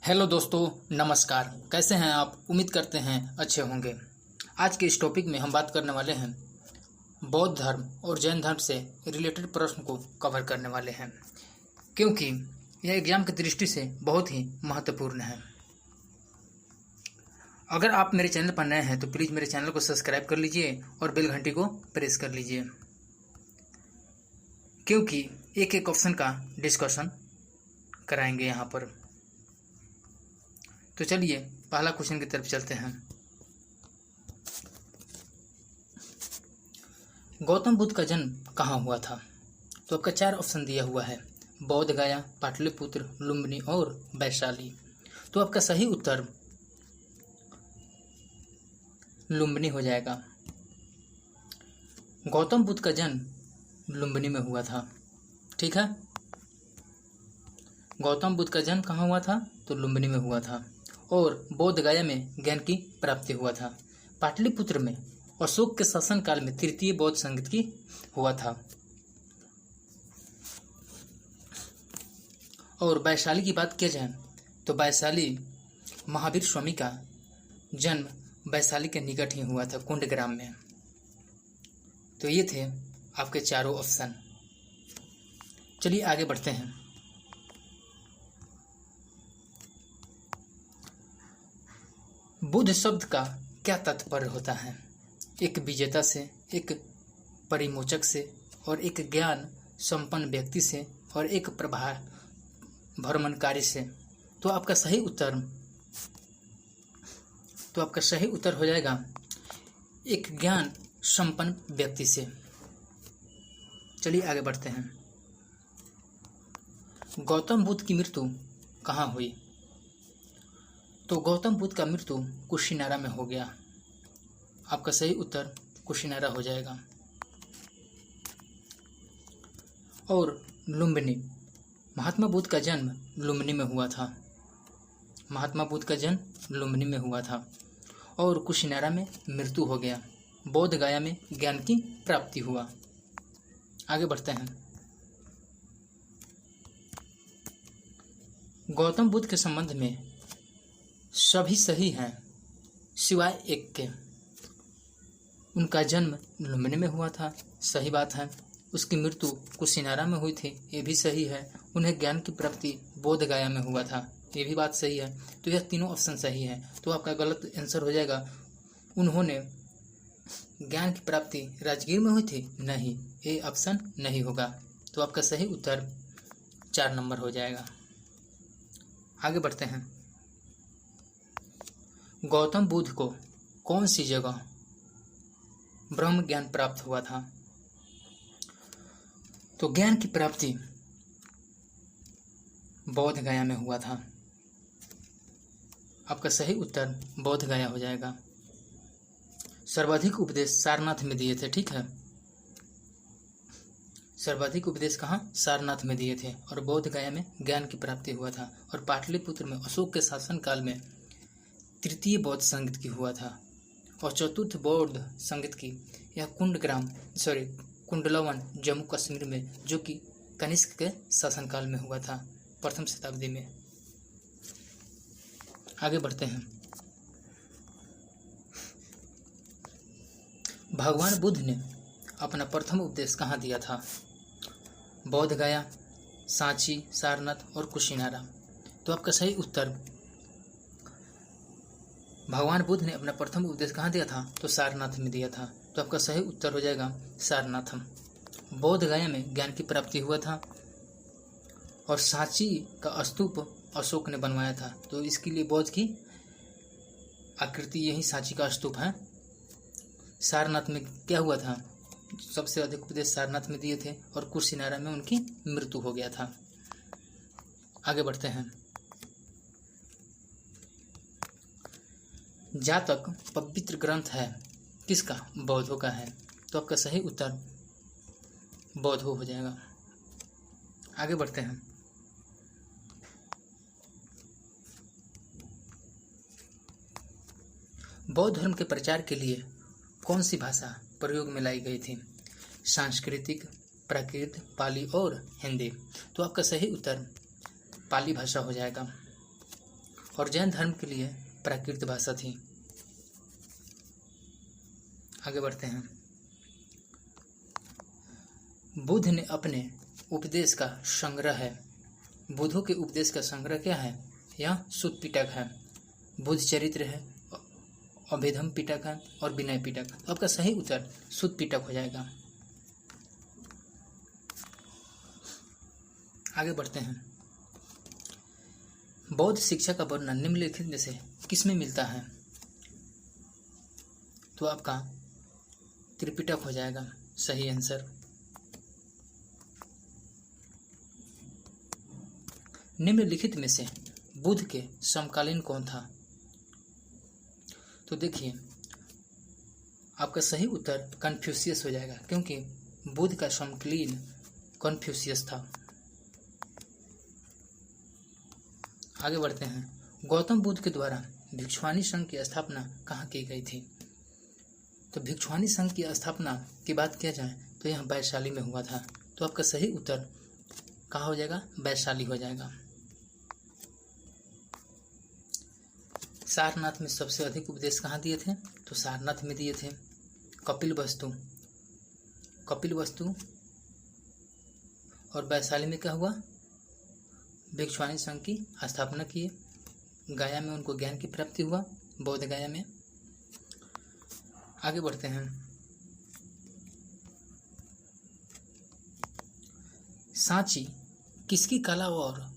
Hello दोस्तों, नमस्कार। कैसे हैं आप? उम्मीद करते हैं अच्छे होंगे। आज के इस टॉपिक में हम बात करने वाले हैं बौद्ध धर्म और जैन धर्म से रिलेटेड प्रश्न को कवर करने वाले हैं, क्योंकि यह एग्जाम की दृष्टि से बहुत ही महत्वपूर्ण है। अगर आप मेरे चैनल पर नए हैं तो प्लीज़ मेरे चैनल को सब्सक्राइब कर लीजिए और बेल घंटी को प्रेस कर लीजिए, क्योंकि एक एक ऑप्शन का डिस्कशन कराएंगे यहाँ पर। तो चलिए पहला क्वेश्चन की तरफ चलते हैं। गौतम बुद्ध का जन्म कहाँ हुआ था? तो आपका 4 ऑप्शन दिया हुआ है: बौद्ध गया, पाटलिपुत्र, लुम्बिनी और वैशाली। तो आपका सही उत्तर लुम्बिनी हो जाएगा। गौतम बुद्ध का जन्म लुम्बिनी में हुआ था। ठीक है, गौतम बुद्ध का जन्म कहाँ हुआ था? तो लुम्बिनी में हुआ था। और बोध गया में ज्ञान की प्राप्ति हुआ था। पाटलिपुत्र में अशोक के शासनकाल में तृतीय बौद्ध संगीत की हुआ था। और वैशाली की बात किया जाए तो वैशाली महावीर स्वामी का जन्म वैशाली के निकट ही हुआ था, कुंडग्राम में। तो ये थे आपके चारों ऑप्शन। चलिए आगे बढ़ते हैं। बुद्ध शब्द का क्या तात्पर्य होता है? एक विजेता से, एक परिमोचक से, और एक ज्ञान संपन्न व्यक्ति से, और एक भ्रमणकारी से। तो आपका सही उत्तर हो जाएगा एक ज्ञान संपन्न व्यक्ति से। चलिए आगे बढ़ते हैं। गौतम बुद्ध की मृत्यु कहाँ हुई? तो गौतम बुद्ध का मृत्यु कुशीनारा में हो गया। आपका सही उत्तर कुशीनारा हो जाएगा। और लुम्बिनी, महात्मा बुद्ध का जन्म लुम्बिनी में हुआ था। महात्मा बुद्ध का जन्म लुम्बिनी में हुआ था और कुशीनारा में मृत्यु हो गया। बोध गया में ज्ञान की प्राप्ति हुआ। आगे बढ़ते हैं। गौतम बुद्ध के संबंध में सभी सही हैं सिवाय एक के। उनका जन्म लुम्बिनी में हुआ था, सही बात है। उसकी मृत्यु कुशीनारा में हुई थी, ये भी सही है। उन्हें ज्ञान की प्राप्ति बोध गया में हुआ था, ये भी बात सही है। तो यह तीनों ऑप्शन सही है। तो आपका गलत आंसर हो जाएगा उन्होंने ज्ञान की प्राप्ति राजगीर में हुई थी, नहीं, ये ऑप्शन नहीं होगा। तो आपका सही उत्तर 4 नंबर हो जाएगा। आगे बढ़ते हैं। गौतम बुद्ध को कौन सी जगह ब्रह्म ज्ञान प्राप्त हुआ था? तो ज्ञान की प्राप्ति बोध गया में हुआ था। आपका सही उत्तर बोध गया हो जाएगा। सर्वाधिक उपदेश सारनाथ में दिए थे। ठीक है, सर्वाधिक उपदेश कहाँ? सारनाथ में दिए थे। और बोध गया में ज्ञान की प्राप्ति हुआ था। और पाटलिपुत्र में अशोक के शासनकाल में तृतीय बौद्ध संगीत की हुआ था। और चतुर्थ बौद्ध संगीत की यह कुंडलवन जम्मू कश्मीर में, जो कि कनिष्क के शासनकाल में हुआ था, प्रथम शताब्दी में। आगे बढ़ते हैं। भगवान बुद्ध ने अपना प्रथम उपदेश कहाँ दिया था? बोध गया, सांची, सारनाथ और कुशीनारा। तो आपका सही उत्तर, भगवान बुद्ध ने अपना प्रथम उपदेश कहाँ दिया था? तो सारनाथ में दिया था। तो आपका सही उत्तर हो जाएगा सारनाथम। बोध गया में ज्ञान की प्राप्ति हुआ था। और सांची का स्तूप अशोक ने बनवाया था, तो इसके लिए बौद्ध की आकृति यही सांची का स्तूप है। सारनाथ में क्या हुआ था? सबसे अधिक उपदेश सारनाथ में दिए थे और कुशीनारा में उनकी मृत्यु हो गया था। आगे बढ़ते हैं। जातक पवित्र ग्रंथ है किसका? बौद्धों का है। तो आपका सही उत्तर बौद्धों हो जाएगा। आगे बढ़ते हैं। बौद्ध धर्म के प्रचार के लिए कौन सी भाषा प्रयोग में लाई गई थी? सांस्कृतिक, प्राकृत, पाली और हिंदी। तो आपका सही उत्तर पाली भाषा हो जाएगा। और जैन धर्म के लिए प्राकृत भाषा थी। आगे बढ़ते हैं। बुद्ध ने अपने उपदेश का संग्रह है। बुद्धों के उपदेश का संग्रह क्या है? यह सुत्त पिटक है, बुद्ध चरित्र है, अभेदम पिटक है और विनय पिटक। तो आपका सही उत्तर सुत्त पिटक हो जाएगा। आगे बढ़ते हैं। बौद्ध शिक्षा का वर्णन निम्नलिखित में से किसमें मिलता है? तो आपका त्रिपिटक हो जाएगा सही आंसर। निम्नलिखित में से बुद्ध के समकालीन कौन था? तो देखिए आपका सही उत्तर कन्फ्यूशियस हो जाएगा, क्योंकि बुद्ध का समकालीन कन्फ्यूशियस था। आगे बढ़ते हैं। गौतम बुद्ध के द्वारा भिक्षुआनी संघ की स्थापना कहाँ की गई थी? तो भिक्षुआनी संघ की स्थापना की बात किया जाए तो यह वैशाली में हुआ था। तो आपका सही उत्तर कहाँ हो जाएगा? वैशाली हो जाएगा। सारनाथ में सबसे अधिक उपदेश कहाँ दिए थे? तो सारनाथ में दिए थे। कपिलवस्तु और वैशाली में क्या हुआ? भिक्षुआनी संघ की स्थापना किए। गया में उनको ज्ञान की प्राप्ति हुआ, बौद्ध गया में। आगे बढ़ते हैं। सांची किसकी कला और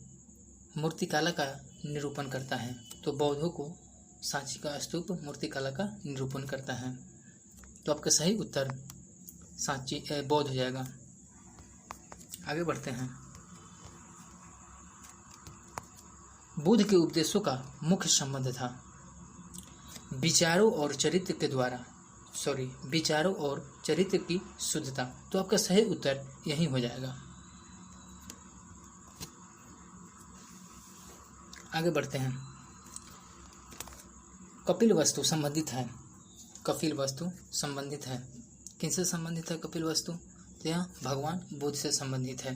मूर्तिकला का निरूपण करता है? तो बौद्धों को सांची का स्तूप मूर्तिकला का निरूपण करता है। तो आपका सही उत्तर सांची बौद्ध हो जाएगा। आगे बढ़ते हैं। बुद्ध के उपदेशों का मुख्य संबंध था विचारों और चरित्र की शुद्धता। तो आपका सही उत्तर यही हो जाएगा। आगे बढ़ते हैं। कपिलवस्तु संबंधित है किनसे संबंधित है कपिलवस्तु? तो यह भगवान बुद्ध से संबंधित है।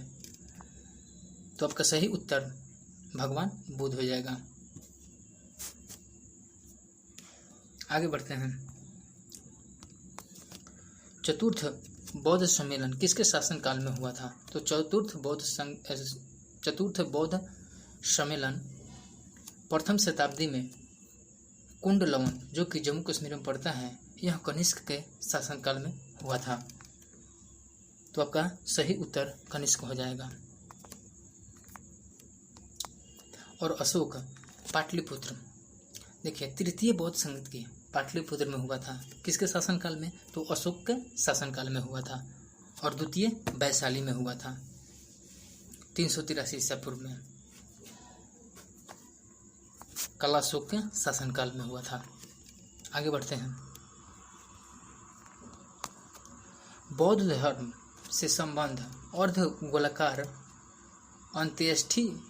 तो आपका सही उत्तर भगवान बुद्ध हो जाएगा। आगे बढ़ते हैं। चतुर्थ बौद्ध सम्मेलन किसके शासनकाल में हुआ था? तो चतुर्थ बौद्ध सम्मेलन प्रथम शताब्दी में कुंडलवन, जो कि जम्मू कश्मीर में पड़ता है, यह कनिष्क के शासनकाल में हुआ था। तो आपका सही उत्तर कनिष्क हो जाएगा। और अशोक पाटलिपुत्र, देखिए तृतीय बौद्ध संगति पाटलिपुत्र में हुआ था। किसके शासनकाल में? तो अशोक के शासनकाल में हुआ था। और द्वितीय वैशाली में हुआ था 383 ईसा पूर्व में। कलाशोक के शासनकाल में हुआ था। आगे बढ़ते हैं। बौद्ध धर्म से संबंध अर्ध गोलाकार अंत्येष्टि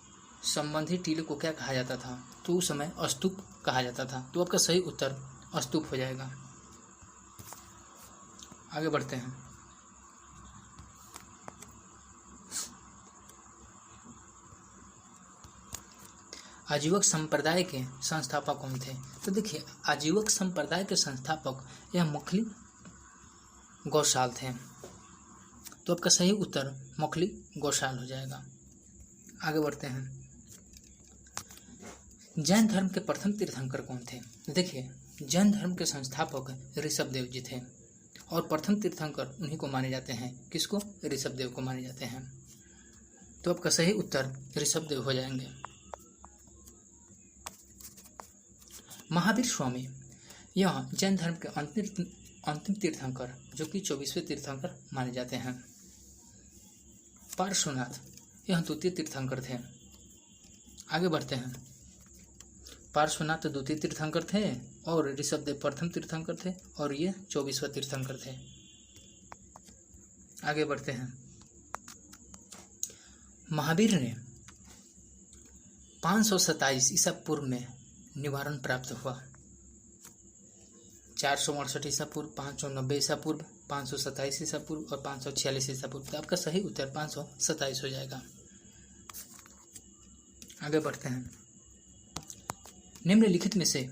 संबंधी टीले को क्या कहा जाता था? तो उस समय स्तूप कहा जाता था। तो आपका सही उत्तर स्तूप हो जाएगा। आगे बढ़ते हैं। आजीवक संप्रदाय के संस्थापक कौन थे? तो देखिए आजीवक संप्रदाय के संस्थापक यह मुखली गौशाल थे। तो आपका सही उत्तर मुखली गौशाल हो जाएगा। आगे बढ़ते हैं। जैन धर्म के प्रथम तीर्थंकर कौन थे? देखिए जैन धर्म के संस्थापक ऋषभदेव जी थे और प्रथम तीर्थंकर उन्हीं को माने जाते हैं। किसको? ऋषभदेव को माने जाते हैं। तो आपका सही उत्तर ऋषभदेव हो जाएंगे। महावीर स्वामी यह जैन धर्म के अंतिम तीर्थंकर, जो कि 24वें तीर्थंकर माने जाते हैं। पार्श्वनाथ यह द्वितीय तीर्थंकर थे। आगे बढ़ते हैं। पार्श्वनाथ द्वितीय तीर्थंकर थे और ऋषभदेव प्रथम तीर्थंकर थे और ये 24वां तीर्थंकर थे। आगे बढ़ते हैं। महावीर ने 527 ईसा पूर्व में निवारण प्राप्त हुआ। 468 ईसा पूर्व, 590 ईसा पूर्व, 527 ईसा पूर्व और 546 ईसा पूर्व। तो आपका सही उत्तर 527 हो जाएगा। आगे बढ़ते हैं। निम्नलिखित में से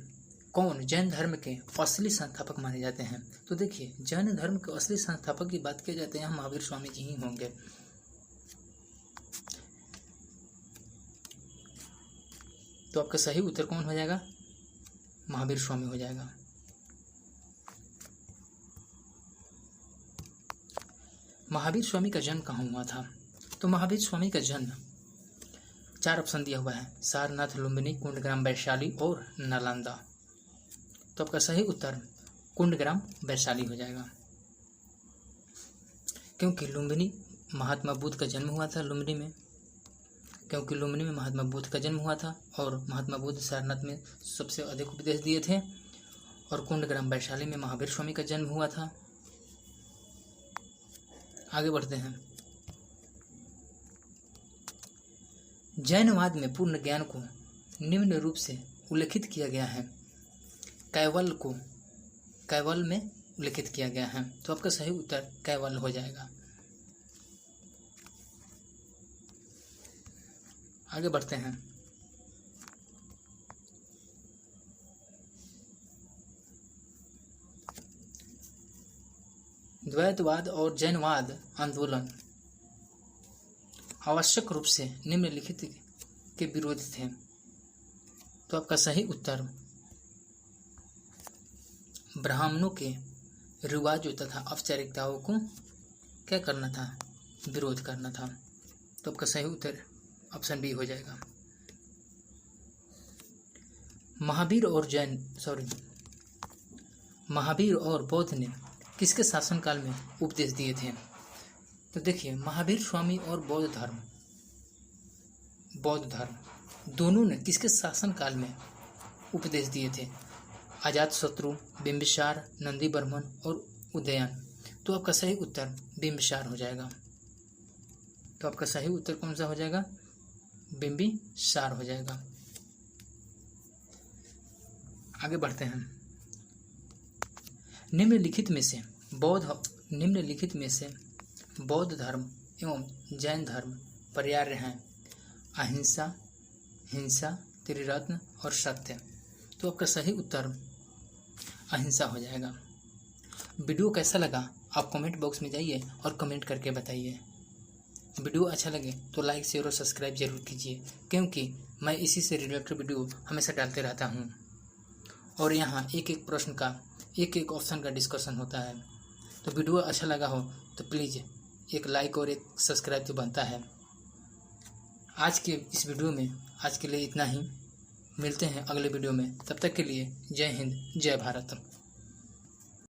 कौन जैन धर्म के असली संस्थापक माने जाते हैं? तो देखिए, जैन धर्म के असली संस्थापक की बात की जाती है, हम महावीर स्वामी जी ही होंगे। तो आपका सही उत्तर कौन हो जाएगा? महावीर स्वामी हो जाएगा। महावीर स्वामी का जन्म कहाँ हुआ था? तो महावीर स्वामी का जन्म 4 ऑप्शन दिया हुआ है, सारनाथ, लुम्बिनी, कुंडग्राम, वैशाली और नालंदा। तो आपका सही उत्तर कुंडग्राम वैशाली हो जाएगा, क्योंकि लुम्बिनी महात्मा बुद्ध का जन्म हुआ था लुम्बिनी में, महात्मा बुद्ध का जन्म हुआ था और महात्मा बुद्ध सारनाथ में सबसे अधिक उपदेश दिए थे, और कुंडग्राम वैशाली में महावीर स्वामी का जन्म हुआ था। आगे बढ़ते हैं। जैनवाद में पूर्ण ज्ञान को निम्न रूप से उल्लेखित किया गया है। कैवल में उल्लेखित किया गया है। तो आपका सही उत्तर कैवल हो जाएगा। आगे बढ़ते हैं। द्वैतवाद और जैनवाद आंदोलन आवश्यक रूप से निम्नलिखित के विरोध थे। तो आपका सही उत्तर ब्राह्मणों के रिवाजों तथा औपचारिकताओं को क्या करना था? विरोध करना था। तो आपका सही उत्तर ऑप्शन बी हो जाएगा। महावीर और बौद्ध ने किसके शासनकाल में उपदेश दिए थे? तो देखिए, महावीर स्वामी और बौद्ध धर्म दोनों ने किसके शासनकाल में उपदेश दिए थे? अजातशत्रु, बिंबिसार, नंदी बर्मन और उदयन। तो आपका सही उत्तर बिंबिसार हो जाएगा। तो आपका सही उत्तर कौन सा हो जाएगा? बिंबिसार हो जाएगा। आगे बढ़ते हैं। निम्नलिखित में से बौद्ध धर्म एवं जैन धर्म पर्याय हैं अहिंसा, हिंसा, त्रिरत्न और सत्य। तो आपका सही उत्तर अहिंसा हो जाएगा। वीडियो कैसा लगा आप कमेंट बॉक्स में जाइए और कमेंट करके बताइए। वीडियो अच्छा लगे तो लाइक, शेयर और सब्सक्राइब जरूर कीजिए, क्योंकि मैं इसी से रिलेटेड वीडियो हमेशा डालते रहता हूँ और यहाँ एक प्रश्न का एक ऑप्शन का डिस्कशन होता है। तो वीडियो अच्छा लगा हो तो प्लीज़ एक लाइक और एक सब्सक्राइब तो बनता है। आज के इस वीडियो में आज के लिए इतना ही। मिलते हैं अगले वीडियो में। तब तक के लिए जय हिंद, जय भारत।